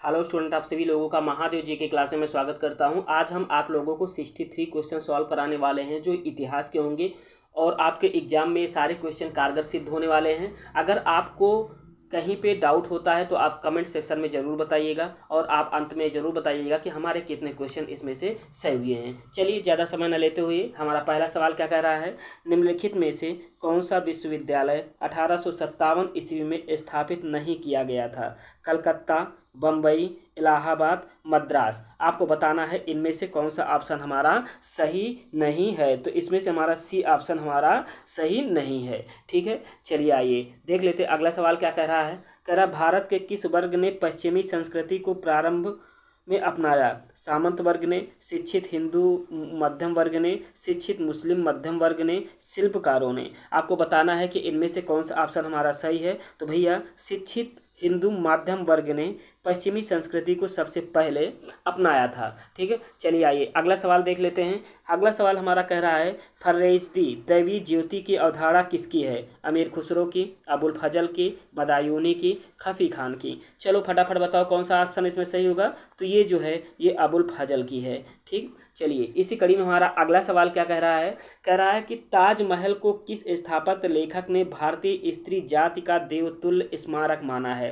Hello student, आप सभी लोगों का महादेव जी के क्लास में स्वागत करता हूं। आज हम आप लोगों को 63 क्वेश्चन सॉल्व कराने वाले हैं जो इतिहास के होंगे और आपके एग्जाम में सारे क्वेश्चन कारगर सिद्ध होने वाले हैं। अगर आपको कहीं पे डाउट होता है तो आप कमेंट सेक्शन में ज़रूर बताइएगा और आप अंत में ज़रूर बताइएगा कि हमारे कितने क्वेश्चन इसमें से सही हुए हैं। चलिए ज़्यादा समय न लेते हुए हमारा पहला सवाल क्या कह रहा है, निम्नलिखित में से कौन सा विश्वविद्यालय 1857 ईस्वी में स्थापित नहीं किया गया था? कलकत्ता, बम्बई, इलाहाबाद, मद्रास। आपको बताना है इनमें से कौन सा ऑप्शन हमारा सही नहीं है। तो इसमें से हमारा सी ऑप्शन हमारा सही नहीं है। ठीक है, चलिए आइए देख लेते हैं अगला सवाल क्या कह रहा है। कह रहा भारत के किस वर्ग ने पश्चिमी संस्कृति को प्रारंभ में अपनाया? सामंत वर्ग ने, शिक्षित हिंदू मध्यम वर्ग ने, शिक्षित मुस्लिम मध्यम वर्ग ने, शिल्पकारों ने। आपको बताना है कि इनमें से कौन सा ऑप्शन हमारा सही है। तो भैया शिक्षित हिंदू मध्यम वर्ग ने पश्चिमी संस्कृति को सबसे पहले अपनाया था। ठीक है, चलिए आइए अगला सवाल देख लेते हैं। अगला सवाल हमारा कह रहा है फरेस्ती दैवी ज्योति की अवधारणा किसकी है? अमीर खुसरो की, अबुल फजल की, बदायूनी की, खफी खान की। चलो फटाफट बताओ कौन सा ऑप्शन इसमें सही होगा। तो ये जो है ये अबुल फजल की है। ठीक, चलिए इसी कड़ी में हमारा अगला सवाल क्या कह रहा है। कह रहा है कि ताजमहल को किस स्थापत्य लेखक ने भारतीय स्त्री जाति का देवतुल्य स्मारक माना है?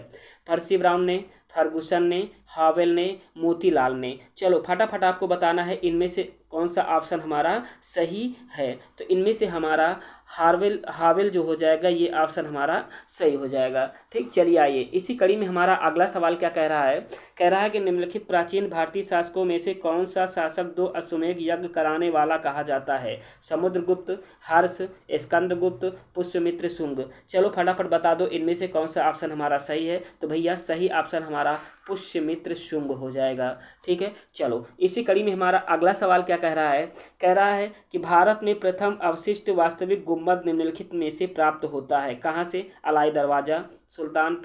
पर्सी ब्राउन ने, फर्गुसन ने, हावेल ने, मोतीलाल ने। चलो फटाफट आपको बताना है इनमें से कौन सा ऑप्शन हमारा सही है। तो इनमें से हमारा हावेल जो हो जाएगा ये ऑप्शन हमारा सही हो जाएगा। ठीक, चलिए आइए इसी कड़ी में हमारा अगला सवाल क्या कह रहा है। कह रहा है कि निम्नलिखित प्राचीन भारतीय शासकों में से कौन सा शासक 2 अश्वमेध यज्ञ कराने वाला कहा जाता है? समुद्रगुप्त, हर्ष, स्कंदगुप्त, पुष्यमित्र, शुंग। चलो फटाफट बता दो इनमें से कौन सा ऑप्शन हमारा सही है। तो भैया सही ऑप्शन हमारा पुष्यमित्र शुंग हो जाएगा। ठीक है, चलो इसी कड़ी में हमारा अगला सवाल क्या कह रहा है। कह रहा है कि भारत में प्रथम अवशिष्ट वास्तविक गुम्बद निम्नलिखित में से प्राप्त होता है? कहाँ से? अलाई दरवाजा, सुल्तान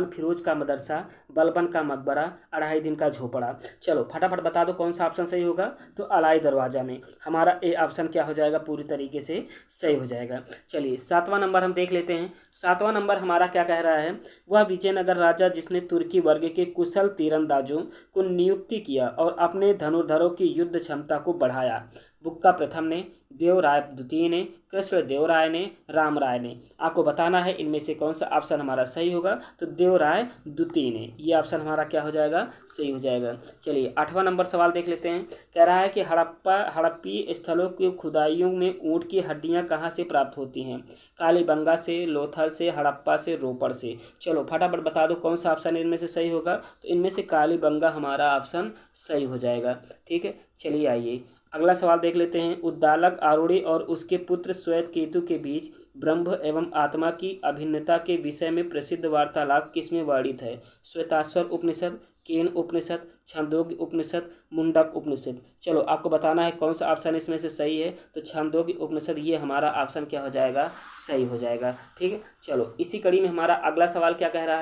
फिरोज का मदरसा, बलबन का मकबरा, अढ़ाई दिन का झोपड़ा। चलो फटाफट बता दो कौन सा ऑप्शन सही होगा। तो अलाई दरवाजा में हमारा ए ऑप्शन क्या हो जाएगा, पूरी तरीके से सही हो जाएगा। चलिए 7वां नंबर हम देख लेते हैं। 7वां नंबर हमारा क्या कह रहा है। वह विजयनगर राजा जिसने तुर्की वर्ग के कुशल तीरंदाजों को नियुक्ति किया और अपने धनुर्धरों की युद्ध क्षमता को बढ़ाया? बुक्का प्रथम ने, देवराय द्वितीय ने, कृष्ण देव राय ने, राम राय ने। आपको बताना है इनमें से कौन सा ऑप्शन हमारा सही होगा। तो देवराय द्वितीय ने, ये ऑप्शन हमारा क्या हो जाएगा, सही हो जाएगा। चलिए 8वां नंबर सवाल देख लेते हैं। कह रहा है कि हड़प्पी स्थलों की खुदाइयों में ऊँट की हड्डियाँ कहाँ से प्राप्त होती हैं? कालीबंगा से, लोथल से, हड़प्पा से, रोपड़ से। चलो फटाफट बता दो कौन सा ऑप्शन इनमें से सही होगा। तो इनमें से कालीबंगा हमारा ऑप्शन सही हो जाएगा। ठीक है, चलिए आइए अगला सवाल देख लेते हैं। उद्दालक आरूढ़ी और उसके पुत्र श्वेत केतु के बीच ब्रह्म एवं आत्मा की अभिन्नता के विषय में प्रसिद्ध वार्तालाप किसमें वर्णित है? श्वेताश्वर उपनिषद, केन उपनिषद, छांदोग्य उपनिषद, मुंडक उपनिषद। चलो आपको बताना है कौन सा ऑप्शन इसमें से सही है। तो छांदोग्य उपनिषद ये हमारा ऑप्शन क्या हो जाएगा, सही हो जाएगा। ठीक है, चलो इसी कड़ी में हमारा अगला सवाल क्या कह रहा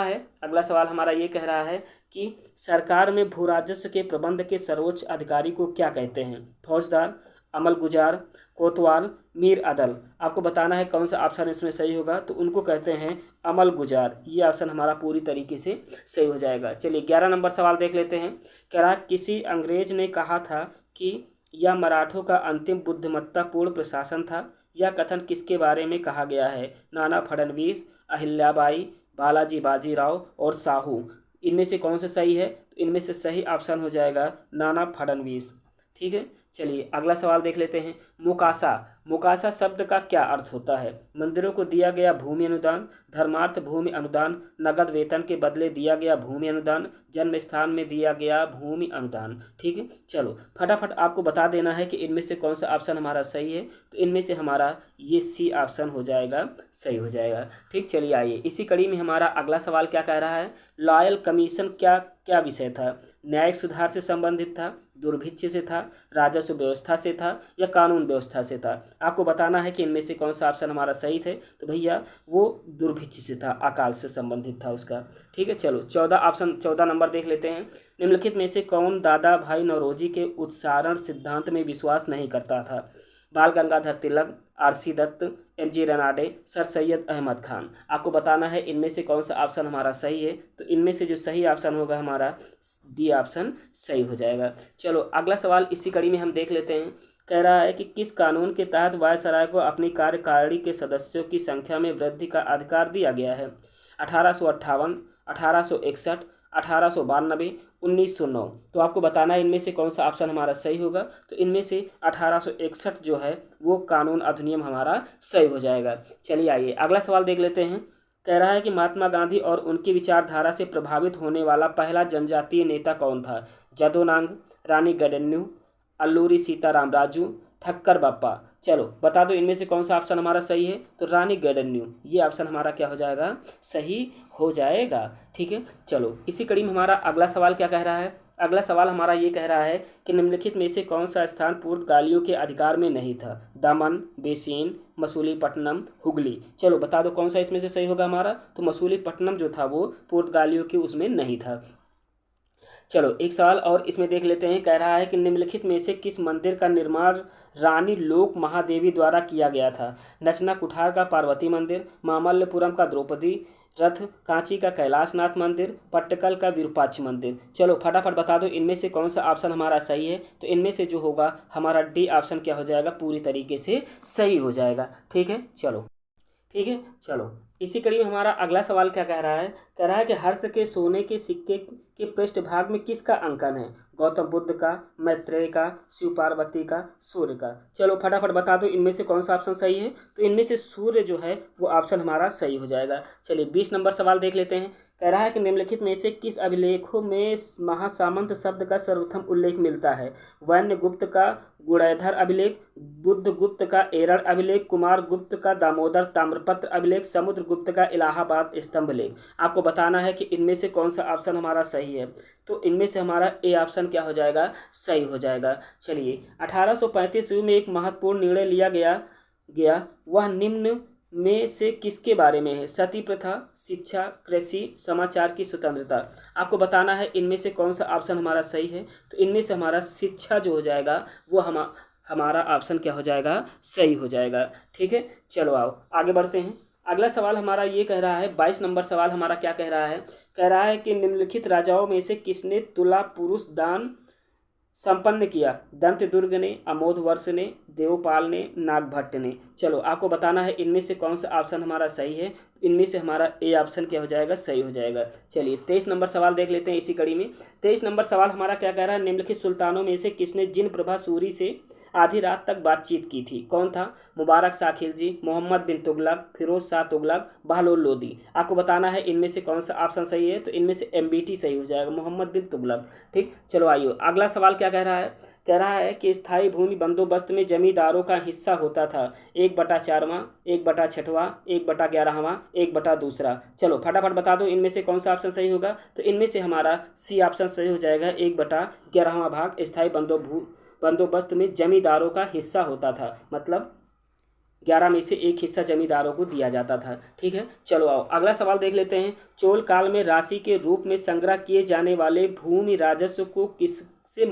है। अगला सवाल हमारा ये कह रहा है कि सरकार में भू राजस्व के प्रबंध के सर्वोच्च अधिकारी को क्या कहते हैं? फौजदार, अमल गुजार, कोतवाल, मीर अदल। आपको बताना है कौन सा ऑप्शन इसमें सही होगा। तो उनको कहते हैं अमल गुजार, ये ऑप्शन हमारा पूरी तरीके से सही हो जाएगा। चलिए 11 नंबर सवाल देख लेते हैं। कह रहा किसी अंग्रेज ने कहा था कि यह मराठों का अंतिम बुद्धिमत्तापूर्ण प्रशासन था। यह कथन किसके बारे में कहा गया है? नाना फडणवीस, अहिल्याबाई, बालाजी बाजीराव और साहू। इनमें से कौन सा सही है? तो इनमें से सही ऑप्शन हो जाएगा नाना फडणवीस। ठीक है, चलिए अगला सवाल देख लेते हैं। मुकासा शब्द का क्या अर्थ होता है? मंदिरों को दिया गया भूमि अनुदान, धर्मार्थ भूमि अनुदान, नगद वेतन के बदले दिया गया भूमि अनुदान, जन्म स्थान में दिया गया भूमि अनुदान। ठीक है, चलो फटाफट आपको बता देना है कि इनमें से कौन सा ऑप्शन हमारा सही है। तो इनमें से हमारा ये सी ऑप्शन हो जाएगा, सही हो जाएगा। ठीक, चलिए आइए इसी कड़ी में हमारा अगला सवाल क्या कह रहा है। लॉयल कमीशन क्या विषय था? न्यायिक सुधार से संबंधित था, दुर्भिक्ष से था, राजस्व व्यवस्था से था या कानून व्यवस्था से था? आपको बताना है कि इनमें से कौन सा ऑप्शन हमारा सही थे। तो भैया वो दुर्भिक्ष से था, अकाल से संबंधित था उसका। ठीक है, चलो 14 नंबर देख लेते हैं। निम्नलिखित में से कौन दादा भाई नौरोजी के उत्सारण सिद्धांत में विश्वास नहीं करता था? Bal Gangadhar Tilak, R C Dutt, M G Ranade, sir Syed Ahmad Khan. आपको बताना है इनमें से कौन सा ऑप्शन हमारा सही है। तो इनमें से जो सही ऑप्शन होगा हमारा डी ऑप्शन सही हो जाएगा। चलो अगला सवाल इसी कड़ी में हम देख लेते हैं। कह रहा है कि किस कानून के तहत वायसराय को अपनी कार्यकारिणी के सदस्यों की संख्या में वृद्धि का अधिकार दिया गया है? 1858, 1861, 1892, 1909। तो आपको बताना है इनमें से कौन सा ऑप्शन हमारा सही होगा। तो इनमें से 1861 जो है वो कानून अधिनियम हमारा सही हो जाएगा। चलिए आइए अगला सवाल देख लेते हैं। कह रहा है कि महात्मा गांधी और उनकी विचारधारा से प्रभावित होने वाला पहला जनजातीय नेता कौन था? जदोनांग, रानी गडन्यू, अल्लूरी सीताराम राजू, ठक्कर बप्पा। चलो बता दो इनमें से कौन सा ऑप्शन हमारा सही है। तो रानी गडन्यू ये ऑप्शन हमारा क्या हो जाएगा? सही हो जाएगा। ठीक है, चलो इसी कड़ी में हमारा अगला सवाल क्या कह रहा है। अगला सवाल हमारा ये कह रहा है कि निम्नलिखित में से कौन सा स्थान पुर्तगालियों के अधिकार में नहीं था? दमन, बेसिन, मसूलीपट्टनम, हुगली। चलो बता दो कौन सा इसमें से सही होगा हमारा। तो मसूलीपट्टनम जो था वो पुर्तगालियों के उसमें नहीं था। चलो एक सवाल और इसमें देख लेते हैं। कह रहा है कि निम्नलिखित में से किस मंदिर का निर्माण रानी लोक महादेवी द्वारा किया गया था? नचना कुठार का पार्वती मंदिर, मामल्लपुरम का द्रौपदी रथ, कांची का कैलाशनाथ मंदिर, पट्टकल का विरूपाक्ष मंदिर। चलो फटाफट बता दो इनमें से कौन सा ऑप्शन हमारा सही है। तो इनमें से जो होगा हमारा डी ऑप्शन क्या हो जाएगा? पूरी तरीके से सही हो जाएगा। ठीक है, चलो ठीक है, चलो इसी कड़ी में हमारा अगला सवाल क्या कह रहा है। कह रहा है कि हर्ष के सोने के सिक्के के पृष्ठभाग में किसका अंकन है? गौतम बुद्ध का, मैत्रेय का, शिव पार्वती का, सूर्य का। चलो फटाफट बता दो इनमें से कौन सा ऑप्शन सही है। तो इनमें से सूर्य जो है वो ऑप्शन हमारा सही हो जाएगा। चलिए 20 नंबर सवाल देख लेते हैं। कह रहा है कि निम्नलिखित में से किस अभिलेखों में महासामंत शब्द का सर्वप्रथम उल्लेख मिलता है? वन्य गुप्त का गुणैधर अभिलेख, बुद्ध गुप्त का एरड़ अभिलेख, कुमार गुप्त का दामोदर ताम्रपत्र अभिलेख, समुद्र गुप्त का इलाहाबाद स्तंभ लेख। आपको बताना है कि इनमें से कौन सा ऑप्शन हमारा सही है। तो इनमें से हमारा ए ऑप्शन क्या हो जाएगा? सही हो जाएगा। चलिए 1835 में एक महत्वपूर्ण निर्णय लिया गया वह निम्न में से किसके बारे में है? सती प्रथा, शिक्षा, कृषि, समाचार की स्वतंत्रता। आपको बताना है इनमें से कौन सा ऑप्शन हमारा सही है। तो इनमें से हमारा शिक्षा जो हो जाएगा वो हमारा ऑप्शन क्या हो जाएगा? सही हो जाएगा। ठीक है, चलो आओ आगे बढ़ते हैं। अगला सवाल हमारा ये कह रहा है, 22 नंबर सवाल हमारा क्या कह रहा है। कह रहा है कि निम्नलिखित राजाओं में से किसने तुला पुरुष दान संपन्न किया? दंत दुर्ग ने, अमोधवर्ष ने, देवपाल ने, नागभट्ट ने। चलो आपको बताना है इनमें से कौन सा ऑप्शन हमारा सही है। इनमें से हमारा ए ऑप्शन क्या हो जाएगा? सही हो जाएगा। चलिए 23 नंबर सवाल देख लेते हैं इसी कड़ी में। 23 नंबर सवाल हमारा क्या कह रहा है। निम्नलिखित सुल्तानों में से किसने जिन प्रभा सूरी से आधी रात तक बातचीत की थी? कौन था? मुबारक शाह खिलजी, मोहम्मद बिन तुगलक, फिरोज शाह तुगलक, बहलोल लोदी। आपको बताना है इनमें से कौन सा ऑप्शन सही है। तो इनमें से एमबीटी सही हो जाएगा, मोहम्मद बिन तुगलक। ठीक, चलो आइए अगला सवाल क्या कह रहा है। कह रहा है कि स्थायी भूमि बंदोबस्त में जमींदारों का हिस्सा होता था 1/4वां, 1/6वां, 1/11वां, 1/2। चलो फटाफट बता दो इनमें से कौन सा ऑप्शन सही होगा। तो इनमें से हमारा सी ऑप्शन सही हो जाएगा, 1/11वां भाग स्थायी बंदोबस्त में जमींदारों का हिस्सा होता था। मतलब 11 में से एक हिस्सा जमींदारों को दिया जाता था। ठीक है, चलो आओ अगला सवाल देख लेते हैं। चोल काल में राशि के रूप में संग्रह किए जाने वाले भूमि राजस्व को किससे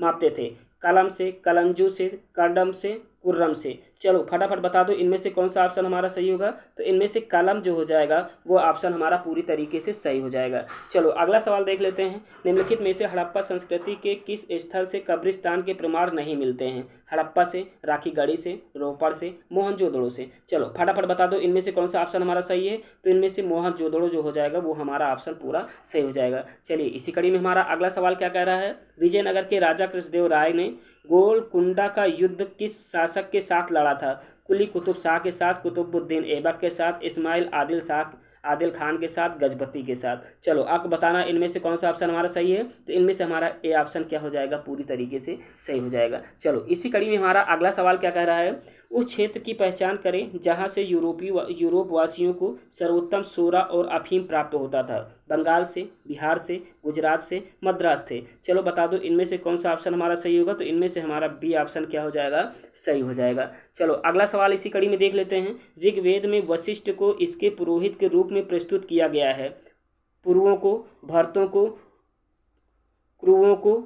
मापते थे? कलम से, कलंजू से, करडम से, कुर्रम से। चलो फटाफट बता दो इनमें से कौन सा ऑप्शन हमारा सही होगा। तो इनमें से कलम जो हो जाएगा वो ऑप्शन हमारा पूरी तरीके से सही हो जाएगा। चलो अगला सवाल देख लेते हैं। निम्नलिखित में से हड़प्पा संस्कृति के किस स्थल से कब्रिस्तान के प्रमाण नहीं मिलते हैं? हड़प्पा से, राखीगढ़ी से, रोपड़ से, मोहनजोदड़ो से। चलो फटाफट बता दो इनमें से कौन सा ऑप्शन हमारा सही है। तो इनमें से मोहनजोदड़ो जो हो जाएगा वो हमारा ऑप्शन पूरा सही हो जाएगा। चलिए इसी कड़ी में हमारा अगला सवाल क्या कह रहा है। विजयनगर के राजा कृष्णदेव राय ने गोलकुंडा का युद्ध किस शासक के साथ लड़ा था? कुली कुतुब शाह के साथ, कुतुबुद्दीन ऐबक के साथ, इस्माइल आदिल खान के साथ, गजपति के साथ। चलो आपको बताना इनमें से कौन सा ऑप्शन हमारा सही है। तो इनमें से हमारा ए ऑप्शन क्या हो जाएगा? पूरी तरीके से सही हो जाएगा। चलो इसी कड़ी में हमारा अगला सवाल क्या कह रहा है। उस क्षेत्र की पहचान करें जहां से यूरोप वासियों को सर्वोत्तम सोरा और अफीम प्राप्त होता था। बंगाल से, बिहार से, गुजरात से, मद्रास थे। चलो बता दो इनमें से कौन सा ऑप्शन हमारा सही होगा। तो इनमें से हमारा बी ऑप्शन क्या हो जाएगा? सही हो जाएगा। चलो अगला सवाल इसी कड़ी में देख लेते हैं। ऋग्वेद में वशिष्ठ को इसके पुरोहित के रूप में प्रस्तुत किया गया है। पूर्वों को, भरतों को, क्रुओं को,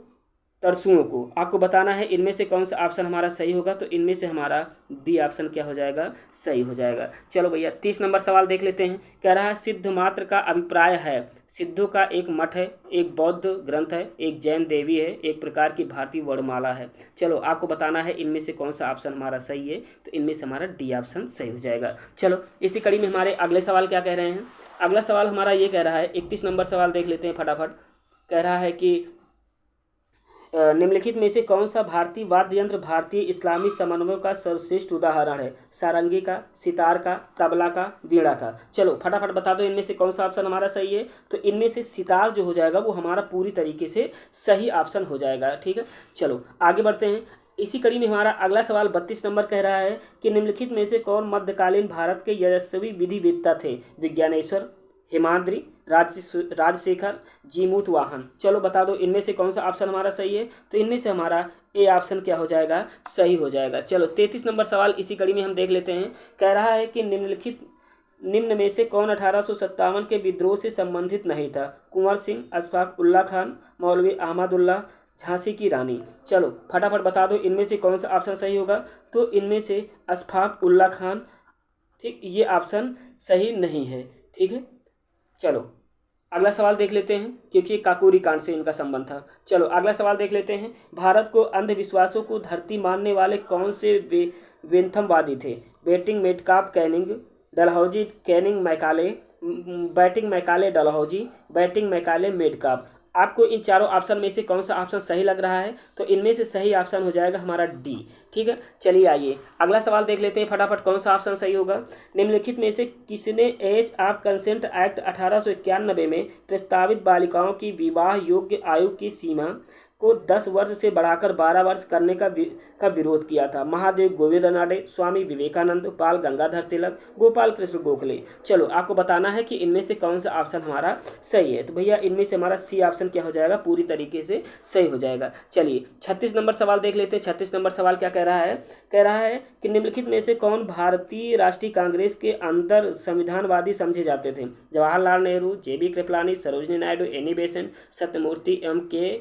तरसुओं को। आपको बताना है इनमें से कौन सा ऑप्शन हमारा सही होगा, तो इनमें से हमारा बी ऑप्शन क्या हो जाएगा, सही हो जाएगा। चलो भैया 30 नंबर सवाल देख लेते हैं। कह रहा है सिद्ध मात्र का अभिप्राय है। सिद्धों का एक मठ है, एक बौद्ध ग्रंथ है, एक जैन देवी है, एक प्रकार की भारतीय वर्णमाला है। चलो आपको बताना है इनमें से कौन सा ऑप्शन हमारा सही है, तो इनमें से हमारा डी ऑप्शन सही हो जाएगा। चलो इसी कड़ी में हमारे अगले सवाल क्या कह रहे हैं। अगला सवाल हमारा ये कह रहा है, 31 नंबर सवाल देख लेते हैं फटाफट। कह रहा है कि निम्नलिखित में से कौन सा भारतीय वाद्य यंत्र भारतीय इस्लामी समन्वय का सर्वश्रेष्ठ उदाहरण है। सारंगी का, सितार का, तबला का, वीणा का। चलो फटाफट बता दो इनमें से कौन सा ऑप्शन हमारा सही है, तो इनमें से सितार जो हो जाएगा वो हमारा पूरी तरीके से सही ऑप्शन हो जाएगा। ठीक है, चलो आगे बढ़ते हैं। इसी कड़ी में हमारा अगला सवाल 32 नंबर कह रहा है कि निम्नलिखित में से कौन मध्यकालीन भारत के यशस्वी विधिवेत्ता थे। विज्ञानेश्वर, हेमाद्रि, राजशेखर, जीमूत वाहन। चलो बता दो इनमें से कौन सा ऑप्शन हमारा सही है, तो इनमें से हमारा ए ऑप्शन क्या हो जाएगा, सही हो जाएगा। चलो 33 नंबर सवाल इसी कड़ी में हम देख लेते हैं। कह रहा है कि निम्न में से कौन 1857 के विद्रोह से संबंधित नहीं था। कुंवर सिंह, अशफाक उल्ला खान, मौलवी अहमदुल्ला, झांसी की रानी। चलो फटाफट बता दो इनमें से कौन सा ऑप्शन सही होगा, तो इनमें से अशफाक उल्ला खान, ठीक, ये ऑप्शन सही नहीं है। ठीक है, चलो अगला सवाल देख लेते हैं, क्योंकि काकोरी कांड से इनका संबंध था। चलो अगला सवाल देख लेते हैं। भारत को अंधविश्वासों को धरती मानने वाले कौन से वेंथमवादी थे। Bentinck Metcalfe Canning, Dalhousie Canning Macaulay, Bentinck Macaulay Dalhousie, Bentinck Macaulay Metcalfe. आपको इन चारों ऑप्शन में से कौन सा ऑप्शन सही लग रहा है, तो इनमें से सही ऑप्शन हो जाएगा हमारा डी। ठीक है, चलिए आइए अगला सवाल देख लेते हैं फटाफट, कौन सा ऑप्शन सही होगा। निम्नलिखित में से किसने एज ऑफ कंसेंट एक्ट 1891 में प्रस्तावित बालिकाओं की विवाह योग्य आयु की सीमा को 10 वर्ष से बढ़ाकर 12 वर्ष करने का विरोध किया था। महादेव गोविंद रानडे, स्वामी विवेकानंद, बाल गंगाधर तिलक, गोपाल कृष्ण गोखले। चलो आपको बताना है कि इनमें से कौन सा ऑप्शन हमारा सही है, तो भैया इनमें से हमारा सी ऑप्शन क्या हो जाएगा, पूरी तरीके से सही हो जाएगा। चलिए 36 नंबर सवाल देख लेते हैं। 36 नंबर सवाल क्या कह रहा है, कह रहा है कि निम्नलिखित में से कौन भारतीय राष्ट्रीय कांग्रेस के अंदर संविधानवादी समझे जाते थे। जवाहरलाल नेहरू, जेबी कृपलानी, सरोजिनी नायडू, एनी बेसेंट, सत्यमूर्ति एवं के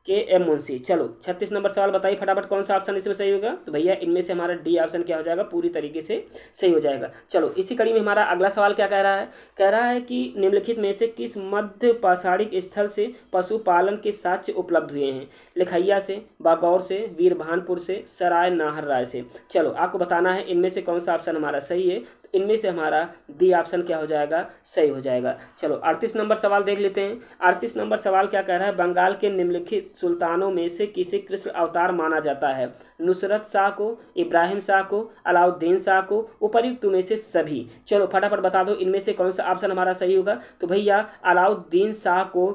एम मुंशी। चलो 36 नंबर सवाल बताइए फटाफट कौन सा ऑप्शन इसमें सही होगा, तो भैया इनमें से हमारा डी ऑप्शन क्या हो जाएगा, पूरी तरीके से सही हो जाएगा। चलो इसी कड़ी में हमारा अगला सवाल क्या कह रहा है, कह रहा है कि निम्नलिखित में से किस मध्य पाषाणिक स्थल से पशुपालन के साक्ष्य उपलब्ध हुए हैं। लिखैया से, बागौर से, वीरभानपुर से, सराय नाहर राय से। चलो आपको बताना है इनमें से कौन सा ऑप्शन हमारा सही है, तो इनमें से हमारा बी ऑप्शन क्या हो जाएगा, सही हो जाएगा। चलो 38 नंबर सवाल देख लेते हैं। 38 नंबर सवाल क्या कह रहा है, बंगाल के निम्नलिखित सुल्तानों में से किसे कृष्ण अवतार माना जाता है। नुसरत शाह को, इब्राहिम शाह को, अलाउद्दीन शाह को, उपर्युक्त में से सभी। चलो फटाफट बता दो इनमें से कौन सा ऑप्शन हमारा सही होगा, तो भैया अलाउद्दीन शाह को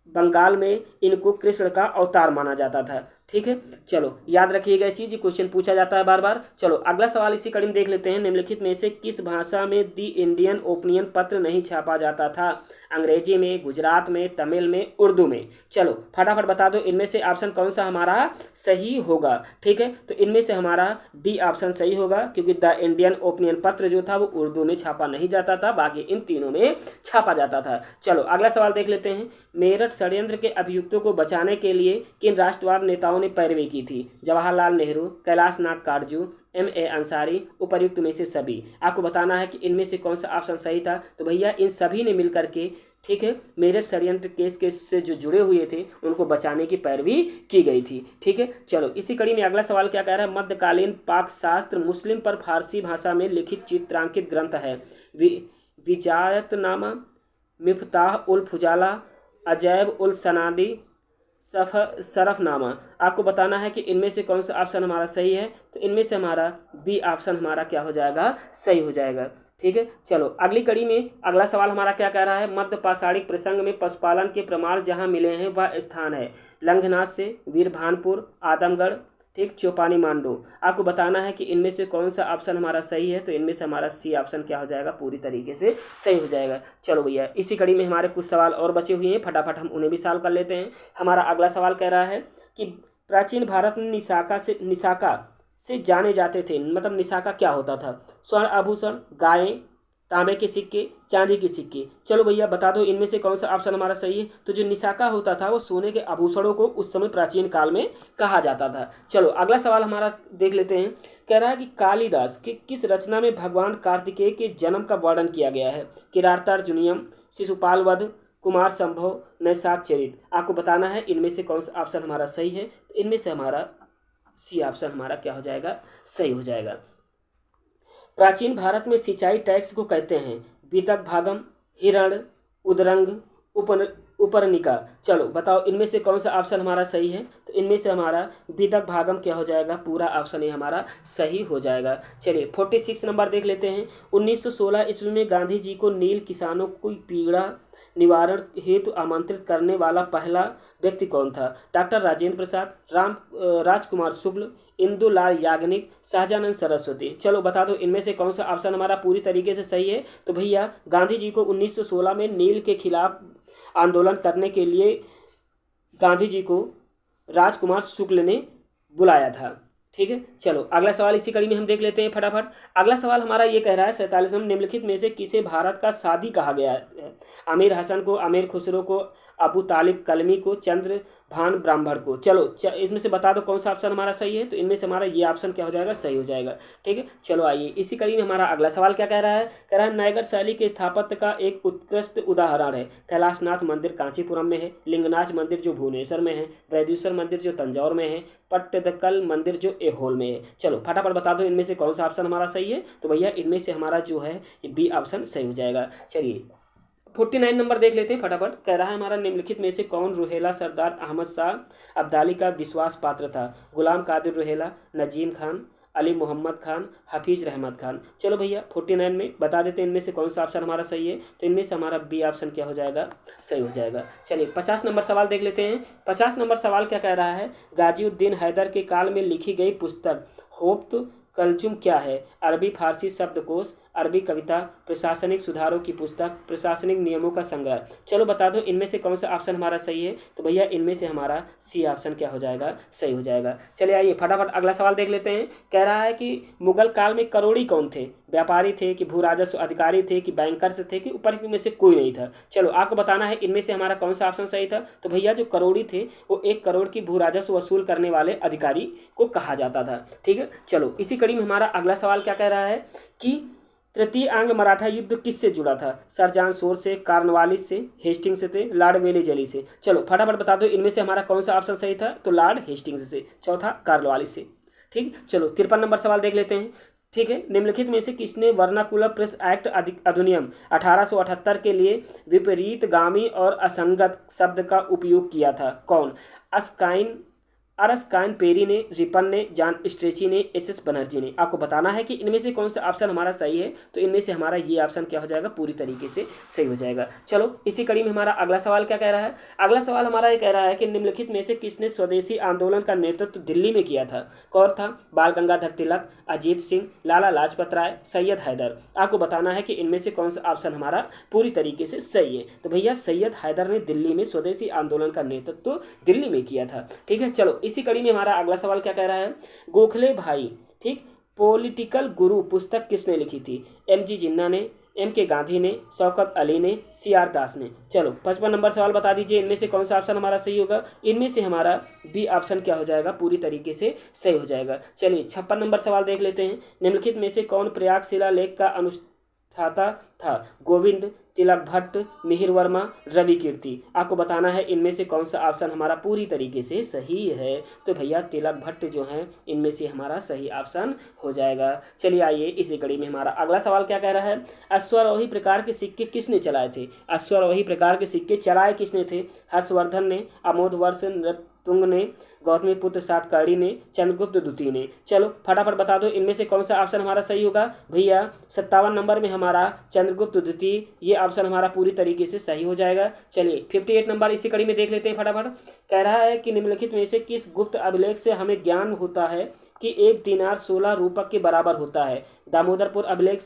बंगाल में इनको कृष्ण का अवतार माना जाता था। ठीक है, चलो याद रखिएगा चीज, क्वेश्चन पूछा जाता है बार बार। चलो अगला सवाल इसी कड़ी में देख लेते हैं। निम्नलिखित में से किस भाषा में दी इंडियन ओपिनियन पत्र नहीं छापा जाता था। अंग्रेजी में, गुजरात में, तमिल में, उर्दू में। चलो फटाफट बता दो इनमें से ऑप्शन कौन सा हमारा सही होगा। ठीक है, तो इनमें से हमारा डी ऑप्शन सही होगा, क्योंकि द इंडियन ओपिनियन पत्र जो था वो उर्दू में छापा नहीं जाता था, बाकी इन तीनों में छापा जाता था। चलो अगला सवाल देख लेते हैं। मेरठ षड्यंत्र के अभियुक्तों को बचाने के लिए किन राष्ट्रवाद नेताओं ने पैरवी की थी। जवाहरलाल नेहरू, कैलाश नाथ काटजू, M.A. अंसारी, उपर्युक्त में से सभी। आपको बताना है कि इनमें से कौन सा ऑप्शन सही था, तो भैया इन सभी ने मिलकर के, ठीक है, मेरठ षड्यंत्र केस से जो जुड़े हुए थे उनको बचाने की पैरवी की गई थी। ठीक है, चलो इसी कड़ी में अगला सवाल क्या कह रहा है। मध्यकालीन पाक शास्त्र मुस्लिम पर फारसी भाषा में लिखित चित्रांकित ग्रंथ है। विजायतनामा, मिफ्ताह उल फुजाला, अजैब उल सनादी, सरफनामा। आपको बताना है कि इनमें से कौन सा ऑप्शन हमारा सही है, तो इनमें से हमारा बी ऑप्शन हमारा क्या हो जाएगा, सही हो जाएगा। ठीक है, चलो अगली कड़ी में अगला सवाल हमारा क्या कह रहा है। मध्य पाषाणिक प्रसंग में पशुपालन के प्रमाण जहां मिले हैं वह स्थान है। लंघनाथ से, वीरभानपुर, आदमगढ़, ठीक, चौपानी मांडो। आपको बताना है कि इनमें से कौन सा ऑप्शन हमारा सही है, तो इनमें से हमारा सी ऑप्शन क्या हो जाएगा, पूरी तरीके से सही हो जाएगा। चलो भैया इसी कड़ी में हमारे कुछ सवाल और बचे हुए हैं, फटाफट हम उन्हें भी सॉल्व कर लेते हैं। हमारा अगला सवाल कह रहा है कि प्राचीन भारत में निशाका से जाने जाते थे, मतलब निशाका क्या होता था। स्वर्ण आभूषण, गायें, तांबे के सिक्के, चांदी के सिक्के। चलो भैया बता दो इनमें से कौन सा ऑप्शन हमारा सही है। तो जो निशाका होता था वो सोने के आभूषणों को उस समय प्राचीन काल में कहा जाता था। चलो अगला सवाल हमारा देख लेते हैं। कह रहा है कि कालिदास के किस रचना में भगवान कार्तिकेय के जन्म का वर्णन किया गया है। किरातार्जुनीयम, शिशुपाल वध, कुमार संभव, नैषाद चरित। आपको बताना है इनमें से कौन सा ऑप्शन हमारा सही है। तो इनमें से हमारा सी ऑप्शन हमारा क्या हो जाएगा, सही हो जाएगा। प्राचीन भारत में सिंचाई टैक्स को कहते हैं विदक भागम, हिरण, उदरंग, उपरनिका। चलो बताओ इनमें से कौन सा ऑप्शन हमारा सही है। तो इनमें से हमारा विदक भागम क्या हो जाएगा, पूरा ऑप्शन ये हमारा सही हो जाएगा। चलिए 46 नंबर देख लेते हैं। 1916 ईस्वी में गांधी जी को नील किसानों की पीड़ा निवारण हेतु आमंत्रित करने वाला पहला व्यक्ति कौन था। डॉक्टर राजेंद्र प्रसाद, राजकुमार शुक्ल, इंदुलाल याग्निक, शाहजानंद सरस्वती। चलो बता दो इनमें से कौन सा ऑप्शन हमारा पूरी तरीके से सही है। तो भैया गांधी जी को 1916 में नील के खिलाफ आंदोलन करने के लिए गांधी जी को राजकुमार शुक्ल ने बुलाया था। ठीक है, चलो अगला सवाल इसी कड़ी में हम देख लेते हैं फटाफट। अगला सवाल हमारा ये कह रहा है 47 नंबर, निम्नलिखित में से किसे भारत का सादी कहा गया है। अमीर हसन को, अमीर खुसरो को, अबू तालिब कलमी को, चंद्र भान ब्राह्मण को। चलो इसमें से बता दो कौन सा ऑप्शन हमारा सही है। तो इनमें से हमारा ये ऑप्शन क्या हो जाएगा, सही हो जाएगा। ठीक है, चलो आइए इसी कड़ी में हमारा अगला सवाल क्या कह रहा है। कह रहा है नयगढ़ शैली के स्थापत्य का एक उत्कृष्ट उदाहरण है। कैलाशनाथ मंदिर कांचीपुरम में है, लिंगनाज मंदिर जो भुवनेश्वर में है, बृहदीश्वर मंदिर जो तंजौर में है, पट्टदकल मंदिर जो ऐहोल में है। चलो फटाफट बता दो इनमें से कौन सा ऑप्शन हमारा सही है। तो भैया इनमें से हमारा जो है ये बी ऑप्शन सही हो जाएगा। चलिए 49 नंबर देख लेते हैं फटाफट। कह रहा है हमारा निम्नलिखित में से कौन रुहेला सरदार अहमद शाह अब्दाली का विश्वास पात्र था। गुलाम कादिर रुहेला, नजीम खान, अली मोहम्मद खान, हफीज रहमत खान। चलो भैया 49 में बता देते हैं इनमें से कौन सा ऑप्शन हमारा सही है। तो इनमें से हमारा बी ऑप्शन क्या हो जाएगा, सही हो जाएगा। चलिए 50 नंबर सवाल देख लेते हैं। 50 नंबर सवाल क्या कह रहा है। गाजीउद्दीन हैदर के काल में लिखी गई पुस्तक होप्त कलजुम क्या है। अरबी फारसी शब्दकोश, अरबी कविता, प्रशासनिक सुधारों की पुस्तक, प्रशासनिक नियमों का संग्रह। चलो बता दो इनमें से कौन सा ऑप्शन हमारा सही है। तो भैया इनमें से हमारा सी ऑप्शन क्या हो जाएगा, सही हो जाएगा। चलिए आइए फटाफट अगला सवाल देख लेते हैं। कह रहा है कि मुगल काल में करोड़ी कौन थे। व्यापारी थे कि भू राजस्व अधिकारी थे कि बैंकर्स थे कि ऊपर में से कोई नहीं था। चलो आपको बताना है इनमें से हमारा कौन सा ऑप्शन सही था। तो भैया जो करोड़ी थे वो 1 करोड़ की भू राजस्व वसूल करने वाले अधिकारी को कहा जाता था। ठीक है, चलो इसी कड़ी में हमारा अगला सवाल क्या कह रहा है कि तृतीय आंग्ल मराठा युद्ध किससे जुड़ा था। सरजान सोर से, कार्नवालिस से, हेस्टिंग्स से, लॉर्ड वेलेजली से। चलो फटाफट बता दो इनमें से हमारा कौन सा ऑप्शन सही था। तो लॉर्ड हेस्टिंग्स से, चौथा कार्नवालिस से। ठीक, चलो 53 नंबर सवाल देख लेते हैं। ठीक है, निम्नलिखित में से किसने वर्नाकुलर प्रेस एक्ट अधिनियम 1878 के लिए विपरीतगामी और असंगत शब्द का उपयोग किया था। कौन। अरस्काइन पेरी ने, रिपन ने, जॉन स्ट्रेची ने, एसएस बनर्जी ने। आपको बताना है कि इनमें से कौन सा ऑप्शन हमारा सही है। तो इनमें से हमारा ये ऑप्शन क्या हो जाएगा, पूरी तरीके से सही हो जाएगा। चलो इसी कड़ी में हमारा अगला सवाल क्या कह रहा है। अगला सवाल हमारा ये कह रहा है कि निम्नलिखित में से किसने स्वदेशी आंदोलन का नेतृत्व दिल्ली में किया था। कौन था। बाल गंगाधर तिलक, अजीत सिंह, लाला लाजपत राय, सैयद हैदर। आपको बताना है कि इनमें से कौन सा ऑप्शन हमारा पूरी तरीके से सही है। तो भैया सैयद हैदर ने दिल्ली में स्वदेशी आंदोलन का नेतृत्व दिल्ली में किया था। ठीक है, चलो इसी कड़ी में हमारा अगला सवाल क्या कह रहा है। गोखले भाई, ठीक, पॉलिटिकल गुरु पुस्तक किसने लिखी थी। एमजी जिन्ना ने, एमके गांधी ने, शौकत अली ने, सीआर दास ने। चलो 55 नंबर सवाल बता दीजिए इनमें से कौन सा ऑप्शन हमारा सही होगा। इनमें से हमारा बी ऑप्शन क्या हो जाएगा, पूरी तरीके से सही हो जाएगा। चलिए 56 नंबर सवाल देख लेते हैं। निम्नलिखित में से कौन प्रयाग शिलालेख का अनुष्ठाता था। गोविंद, तिलक भट्ट, मिहिर वर्मा, रवि कीर्ति। आपको बताना है इनमें से कौन सा ऑप्शन हमारा पूरी तरीके से सही है। तो भैया तिलक भट्ट जो हैं इनमें से हमारा सही ऑप्शन हो जाएगा। चलिए आइए इसी कड़ी में हमारा अगला सवाल क्या कह रहा है। अश्वारोही प्रकार के सिक्के किसने चलाए थे। अश्वारोही प्रकार के सिक्के चलाए किसने थे। हर्षवर्धन ने, अमोधवर्ष तुंग ने, गौतमीपुत्र सातकर्णी ने, चंद्रगुप्त द्वितीय ने। चलो फटाफट बता दो इनमें से कौन सा ऑप्शन हमारा सही होगा। भैया 57 नंबर में हमारा चंद्रगुप्त द्वितीय, ये ऑप्शन हमारा पूरी तरीके से सही हो जाएगा। चलिए 58 नंबर इसी कड़ी में देख लेते हैं फटाफट। कह रहा है कि निम्नलिखित में से किस गुप्त अभिलेख से हमें ज्ञान होता है कि 1 दिनार 16 रूपक के बराबर होता है। दामोदरपुर अभिलेख,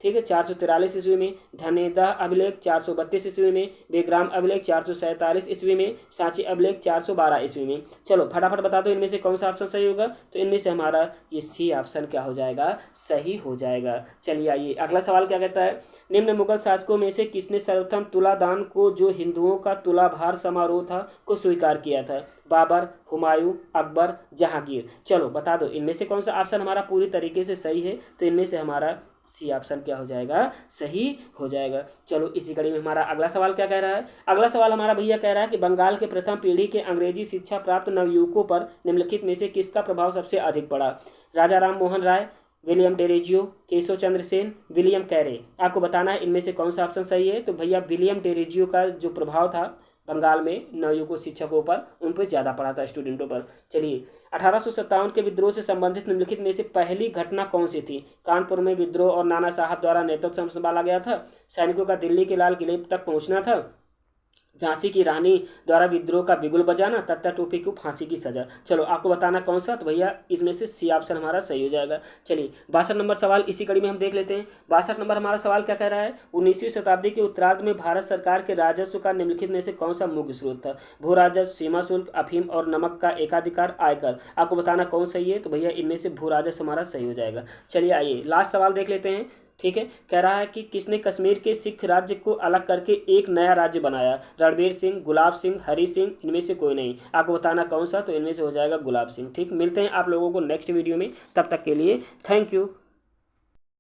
ठीक है, 443 ईस्वी में, धनेदा अभिलेख 432 ईस्वी में, बेग्राम अभिलेख 447 ईस्वी में, सांची अभिलेख 412 ईस्वी में। चलो फटाफट बता दो इनमें से कौन सा ऑप्शन सही होगा, तो इनमें से हमारा ये सी ऑप्शन क्या हो जाएगा, सही हो जाएगा। चलिए आइए अगला सवाल क्या कहता है, निम्न मुगल शासकों में से किसने सर्वप्रथम तुलादान को, जो हिंदुओं का तुलाभार समारोह था, को स्वीकार किया था? बाबर, हुमायूं, अकबर, जहांगीर। चलो बता दो इनमें से कौन सा ऑप्शन हमारा पूरी तरीके से सही है, तो इनमें से हमारा सी ऑप्शन क्या हो जाएगा, सही हो जाएगा। चलो इसी कड़ी में हमारा अगला सवाल क्या कह रहा है, अगला सवाल हमारा भैया कह रहा है कि बंगाल के प्रथम पीढ़ी के अंग्रेजी शिक्षा प्राप्त नवयुवकों पर निम्नलिखित में से किसका प्रभाव सबसे अधिक पड़ा? राजा राम मोहन राय, विलियम डेरेजियो, केशव चंद्र सेन, विलियम कैरे। आपको बताना है इनमें से कौन सा ऑप्शन सही है। तो भैया विलियम डेरेजियो का जो प्रभाव था बंगाल में नवयुवकों शिक्षकों पर, उन पर ज़्यादा पड़ा था, स्टूडेंटों पर। चलिए 1857 के विद्रोह से संबंधित निम्नलिखित में से पहली घटना कौन सी थी? कानपुर में विद्रोह और नाना साहब द्वारा नेतृत्व संभाला गया था, सैनिकों का दिल्ली के लाल किले तक पहुंचना था, झांसी की रानी द्वारा विद्रोह का बिगुल बजाना, तत्ता टोपी को फांसी की सजा। चलो आपको बताना कौन सा, तो भैया इसमें से सी ऑप्शन हमारा सही हो जाएगा। चलिए 62 नंबर सवाल इसी कड़ी में हम देख लेते हैं। 62 नंबर हमारा सवाल क्या कह रहा है, 19वीं शताब्दी के उत्तरार्ध में भारत सरकार के राजस्व का निम्नलिखित में से कौन सा मुख्य स्रोत था? भू राजस्व, सीमा शुल्क, अफीम और नमक का एकाधिकार, आयकर। आपको बताना कौन सही है, तो भैया इनमें से भू राजस्व हमारा सही हो जाएगा। चलिए आइए लास्ट सवाल देख लेते हैं। ठीक है, कह रहा है कि किसने कश्मीर के सिख राज्य को अलग करके एक नया राज्य बनाया? रणबीर सिंह, गुलाब सिंह, हरी सिंह, इनमें से कोई नहीं। आपको बताना कौन सा, तो इनमें से हो जाएगा गुलाब सिंह। ठीक, मिलते हैं आप लोगों को नेक्स्ट वीडियो में, तब तक के लिए थैंक यू।